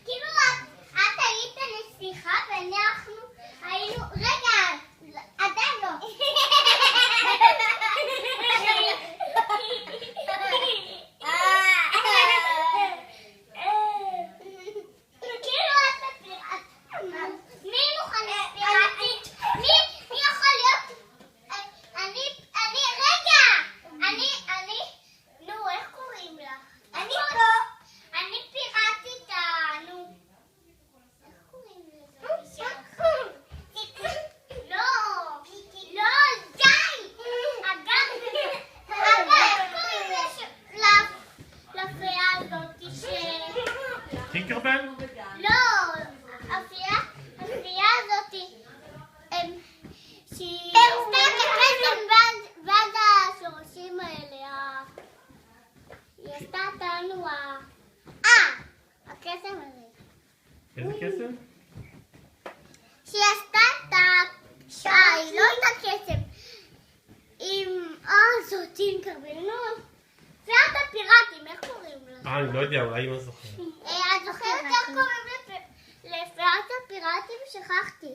כאילו את היית נסיכה ואנחנו היינו, רגע, עדיין לא. כאילו את הפיראט. מי מוכן לפיראטית? מי יכול להיות? אני, נו, איך קוראים לך? אני פה. אני פיראטית, נו. איך קוראים לזה? לא, די! אגב, איך קוראים לפייה הזאת ש... טינקרבל? לא, הפייה הזאת שהיא עשתה את הקסם ועד השורשים האלה. היא עשתה אותנו הקסם הזה. איזה קסם? שהיא עשתה את היא לא את הקסם. עם זאת טינקרבל, נו. פיית הפיראטים, איך קוראים לה? אני לא יודע, אולי לא זוכר. את זוכרת איך קוראים לפיית הפיראטים? שכחתי.